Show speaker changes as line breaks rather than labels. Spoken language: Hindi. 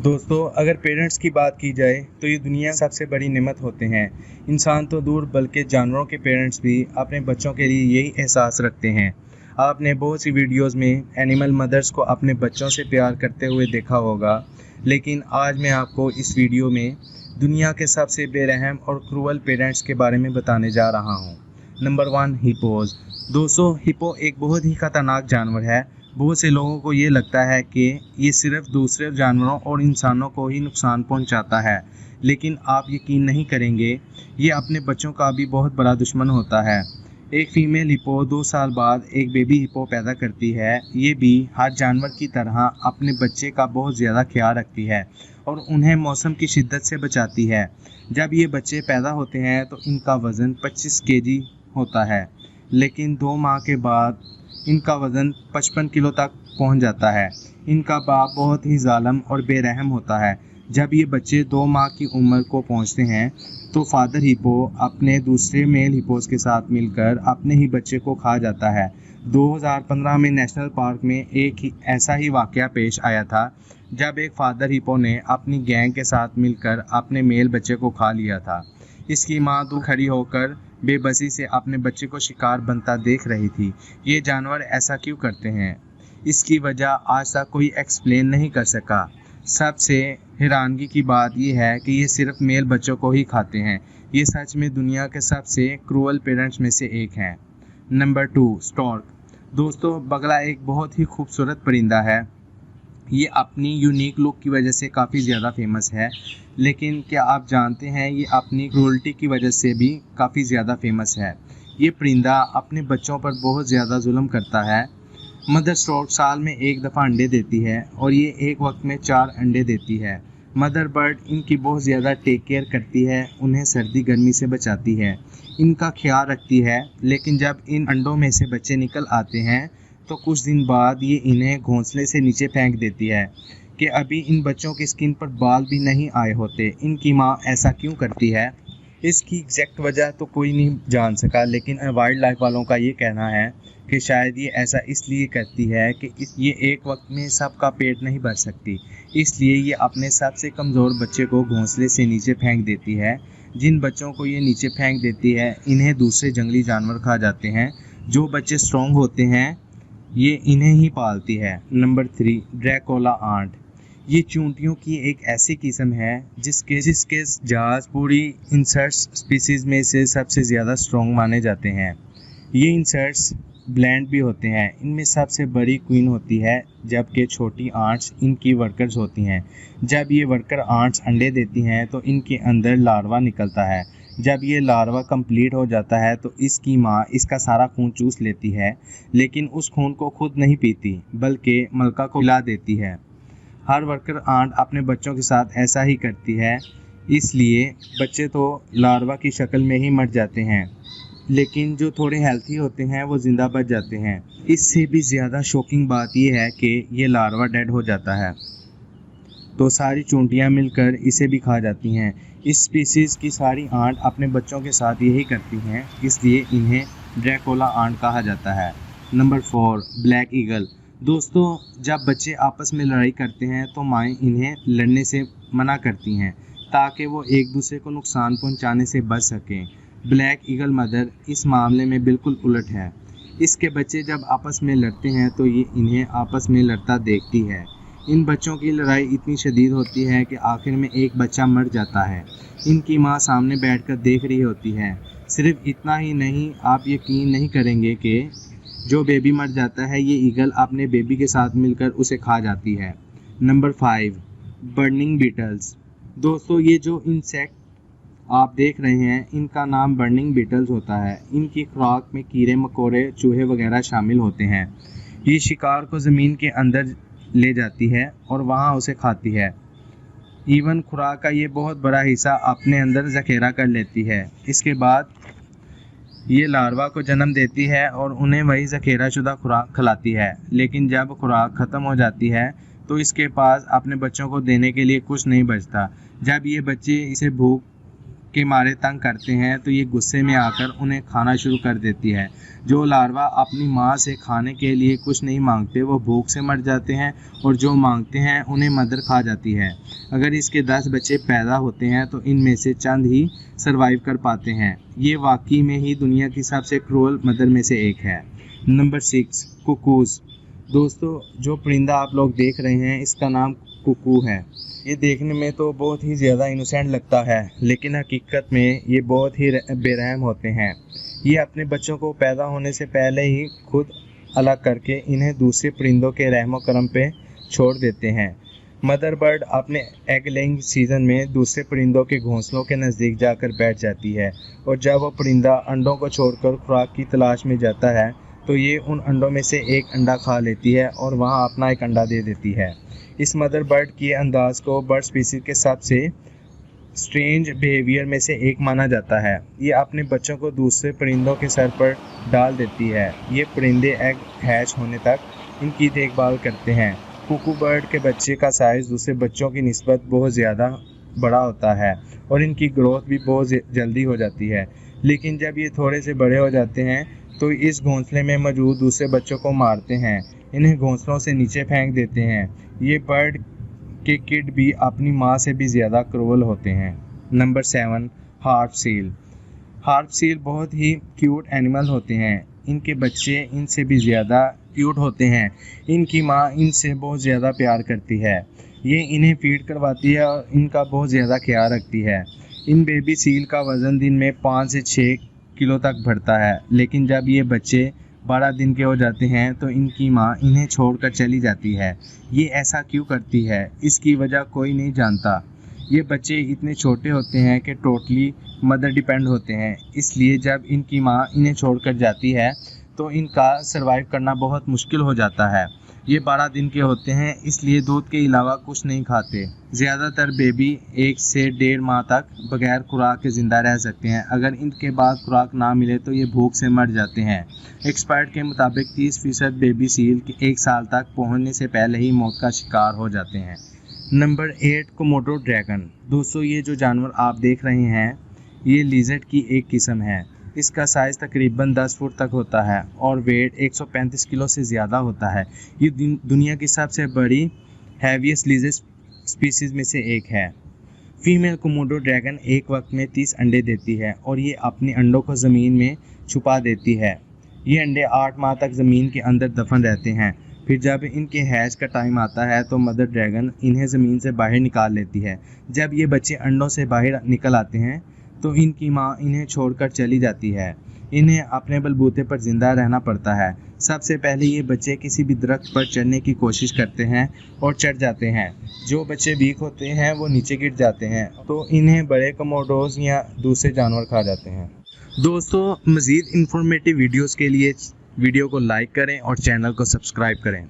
दोस्तों, अगर पेरेंट्स की बात की जाए तो ये दुनिया सबसे बड़ी नेमत होते हैं। इंसान तो दूर बल्कि जानवरों के पेरेंट्स भी अपने बच्चों के लिए यही एहसास रखते हैं। आपने बहुत सी वीडियोस में एनिमल मदर्स को अपने बच्चों से प्यार करते हुए देखा होगा, लेकिन आज मैं आपको इस वीडियो में दुनिया के सबसे बेरहम और क्रूअल पेरेंट्स के बारे में बताने जा रहा हूँ। Number 1, hippos. दोस्तों, हिप्पो एक बहुत ही खतरनाक जानवर है। बहुत से लोगों को ये लगता है कि ये सिर्फ दूसरे जानवरों और इंसानों को ही नुकसान पहुंचाता है, लेकिन आप यकीन नहीं करेंगे, ये अपने बच्चों का भी बहुत बड़ा दुश्मन होता है। एक फीमेल हिप्पो 2 साल बाद एक बेबी हिप्पो पैदा करती है। ये भी हर जानवर की तरह अपने बच्चे का बहुत ज़्यादा ख्याल रखती है और उन्हें मौसम की शिद्दत से बचाती है। जब ये बच्चे पैदा होते हैं तो इनका वज़न 25 केजी होता है, लेकिन 2 माह के बाद इनका वज़न 55 किलो तक पहुंच जाता है। इनका बाप बहुत ही जालिम और बेरहम होता है। जब ये बच्चे 2 माह की उम्र को पहुंचते हैं तो फादर हिप्पो अपने दूसरे मेल हिप्पोस के साथ मिलकर अपने ही बच्चे को खा जाता है। 2015 में नेशनल पार्क में ऐसा ही वाकया पेश आया था, जब एक फादर हिप्पो ने अपनी गैंग के साथ मिलकर अपने मेल बच्चे को खा लिया था। इसकी माँ दूर खड़ी होकर बेबसी से अपने बच्चे को शिकार बनता देख रही थी। ये जानवर ऐसा क्यों करते हैं? इसकी वजह आज तक कोई एक्सप्लेन नहीं कर सका। सबसे हैरानगी की बात यह है कि ये सिर्फ मेल बच्चों को ही खाते हैं। ये सच में दुनिया के सबसे क्रूअल पेरेंट्स में से एक हैं। Number 2, stork. दोस्तों, बगला एक बहुत ही खूबसूरत परिंदा है। ये अपनी यूनिक लुक की वजह से काफ़ी ज़्यादा फेमस है, लेकिन क्या आप जानते हैं ये अपनी क्रूरल्टी की वजह से भी काफ़ी ज़्यादा फेमस है। ये परिंदा अपने बच्चों पर बहुत ज़्यादा जुल्म करता है। मदर स्टॉर्क साल में एक दफ़ा अंडे देती है और ये एक वक्त में 4 अंडे देती है। मदर बर्ड इनकी बहुत ज़्यादा टेक केयर करती है, उन्हें सर्दी गर्मी से बचाती है, इनका ख्याल रखती है। लेकिन जब इन अंडों में से बच्चे निकल आते हैं तो कुछ दिन बाद ये इन्हें घोंसले से नीचे फेंक देती है कि अभी इन बच्चों की स्किन पर बाल भी नहीं आए होते। इनकी माँ ऐसा क्यों करती है? इसकी एग्जैक्ट वजह तो कोई नहीं जान सका, लेकिन वाइल्ड लाइफ वालों का ये कहना है कि शायद ये ऐसा इसलिए करती है कि ये एक वक्त में सबका पेट नहीं भर सकती, इसलिए ये अपने सबसे कमज़ोर बच्चे को घोंसले से नीचे फेंक देती है। जिन बच्चों को ये नीचे फेंक देती है इन्हें दूसरे जंगली जानवर खा जाते हैं। जो बच्चे स्ट्रॉन्ग होते हैं ये इन्हें ही पालती है। Number 3, Dracula ant. ये चूंटियों की एक ऐसी किस्म है जिसके जहाज पूरी इंसेक्ट्स स्पीसीज में से सबसे ज़्यादा स्ट्रॉन्ग माने जाते हैं। ये इंसेक्ट्स ब्लैंड भी होते हैं। इनमें सबसे बड़ी क्वीन होती है, जबकि छोटी आंट्स इनकी वर्कर्स होती हैं। जब ये वर्कर आंट्स अंडे देती हैं तो इनके अंदर लार्वा निकलता है। जब ये लार्वा कंप्लीट हो जाता है तो इसकी माँ इसका सारा खून चूस लेती है, लेकिन उस खून को खुद नहीं पीती बल्कि मलका को पिला देती है। हर वर्कर आंट अपने बच्चों के साथ ऐसा ही करती है, इसलिए बच्चे तो लार्वा की शक्ल में ही मर जाते हैं, लेकिन जो थोड़े हेल्थी होते हैं वो ज़िंदा बच जाते हैं। इससे भी ज़्यादा शॉकिंग बात यह है कि ये लार्वा डेड हो जाता है तो सारी चूंटियाँ मिलकर इसे भी खा जाती हैं। इस स्पीसीज़ की सारी आंट अपने बच्चों के साथ यही करती हैं, इसलिए इन्हें ड्रैकुला आंट कहा जाता है। Number 4, black eagle. दोस्तों, जब बच्चे आपस में लड़ाई करते हैं तो माएँ इन्हें लड़ने से मना करती हैं ताकि वो एक दूसरे को नुकसान पहुंचाने से बच सकें। ब्लैक ईगल मदर इस मामले में बिल्कुल उलट है। इसके बच्चे जब आपस में लड़ते हैं तो ये इन्हें आपस में लड़ता देखती है। इन बच्चों की लड़ाई इतनी शदीद होती है कि आखिर में एक बच्चा मर जाता है। इनकी माँ सामने बैठकर देख रही होती है। सिर्फ इतना ही नहीं, आप यकीन नहीं करेंगे कि जो बेबी मर जाता है ये ईगल अपने बेबी के साथ मिलकर उसे खा जाती है। Number 5, burning beetles. दोस्तों, ये जो इंसेक्ट आप देख रहे हैं इनका नाम बर्निंग बीटल्स होता है। इनकी खुराक में कीड़े मकोड़े चूहे वगैरह शामिल होते हैं। ये शिकार को ज़मीन के अंदर ले जाती है और वहाँ उसे खाती है। इवन खुराक का ये बहुत बड़ा हिस्सा अपने अंदर ज़ख़ीरा कर लेती है। इसके बाद ये लार्वा को जन्म देती है और उन्हें वही ज़ख़ीरा शुदा खुराक खिलाती है। लेकिन जब खुराक ख़त्म हो जाती है तो इसके पास अपने बच्चों को देने के लिए कुछ नहीं बचता। जब ये बच्चे इसे भूख के मारे तंग करते हैं तो ये गुस्से में आकर उन्हें खाना शुरू कर देती है। जो लार्वा अपनी माँ से खाने के लिए कुछ नहीं मांगते वो भूख से मर जाते हैं और जो मांगते हैं उन्हें मदर खा जाती है। अगर इसके 10 बच्चे पैदा होते हैं तो इनमें से चंद ही सरवाइव कर पाते हैं। ये वाकई में ही दुनिया की सबसे क्रूअल मदर में से एक है। नंबर 6, कुकूज़। दोस्तों, जो परिंदा आप लोग देख रहे हैं इसका नाम कुकू है। ये देखने में तो बहुत ही ज़्यादा इनोसेंट लगता है, लेकिन हकीकत में ये बहुत ही बेरहम होते हैं। ये अपने बच्चों को पैदा होने से पहले ही खुद अलग करके इन्हें दूसरे परिंदों के रहमो करम पे छोड़ देते हैं। मदर बर्ड अपने एग लेइंग सीज़न में दूसरे परिंदों के घोंसलों के नज़दीक जाकर बैठ जाती है और जब वो परिंदा अंडों को छोड़कर खुराक की तलाश में जाता है तो ये उन अंडों में से एक अंडा खा लेती है और वहाँ अपना एक अंडा दे देती है। इस मदर बर्ड के अंदाज को बर्ड स्पीसीज के सबसे स्ट्रेंज बिहेवियर में से एक माना जाता है। ये अपने बच्चों को दूसरे परिंदों के सर पर डाल देती है। ये परिंदे एग हैच होने तक इनकी देखभाल करते हैं। कुकू बर्ड के बच्चे का साइज़ दूसरे बच्चों की निस्बत बहुत ज़्यादा बड़ा होता है और इनकी ग्रोथ भी बहुत जल्दी हो जाती है। लेकिन जब ये थोड़े से बड़े हो जाते हैं तो इस घोंसले में मौजूद दूसरे बच्चों को मारते हैं, इन्हें घोंसलों से नीचे फेंक देते हैं। ये बर्ड के किड भी अपनी माँ से भी ज़्यादा क्रूअल होते हैं। Number 7, harp seal. Harp seal बहुत ही क्यूट एनिमल होते हैं। इनके बच्चे इनसे भी ज़्यादा क्यूट होते हैं। इनकी माँ इनसे बहुत ज़्यादा प्यार करती है। ये इन्हें फीड करवाती है और इनका बहुत ज़्यादा ख्याल रखती है। इन बेबी सील का वज़न दिन में 5 से 6 किलो तक बढ़ता है, लेकिन जब ये बच्चे 12 दिन के हो जाते हैं तो इनकी माँ इन्हें छोड़कर चली जाती है। ये ऐसा क्यों करती है, इसकी वजह कोई नहीं जानता। ये बच्चे इतने छोटे होते हैं कि टोटली मदर डिपेंड होते हैं, इसलिए जब इनकी माँ इन्हें छोड़कर जाती है तो इनका सरवाइव करना बहुत मुश्किल हो जाता है। ये 12 दिन के होते हैं, इसलिए दूध के अलावा कुछ नहीं खाते। ज़्यादातर बेबी 1 से 1.5 माह तक बगैर खुराक के ज़िंदा रह सकते हैं। अगर इनके बाद खुराक ना मिले तो ये भूख से मर जाते हैं। एक्सपर्ट के मुताबिक 30% बेबी सील 1 साल तक पहुंचने से पहले ही मौत का शिकार हो जाते हैं। Number 8, Komodo dragon. दोस्तों, ये जो जानवर आप देख रहे हैं ये लिज़र्ड की एक किस्म है। इसका साइज़ तकरीबन 10 फुट तक होता है और वेट 135 किलो से ज़्यादा होता है। ये दुनिया की सबसे बड़ी हैवीएस्ट लिज़र्ड स्पीसीज़ में से एक है। फीमेल कोमोडो ड्रैगन एक वक्त में 30 अंडे देती है और ये अपने अंडों को ज़मीन में छुपा देती है। ये अंडे 8 माह तक ज़मीन के अंदर दफन रहते हैं। फिर जब इनके हैच का टाइम आता है तो मदर ड्रैगन इन्हें ज़मीन से बाहर निकाल लेती है। जब ये बच्चे अंडों से बाहर निकल आते हैं तो इनकी माँ इन्हें छोड़कर चली जाती है। इन्हें अपने बलबूते पर ज़िंदा रहना पड़ता है। सबसे पहले ये बच्चे किसी भी दरख्त पर चढ़ने की कोशिश करते हैं और चढ़ जाते हैं। जो बच्चे वीक होते हैं वो नीचे गिर जाते हैं तो इन्हें बड़े कोमोडोज या दूसरे जानवर खा जाते हैं। दोस्तों, मज़ीद इंफॉर्मेटिव वीडियोज़ के लिए वीडियो को लाइक करें और चैनल को सब्सक्राइब करें।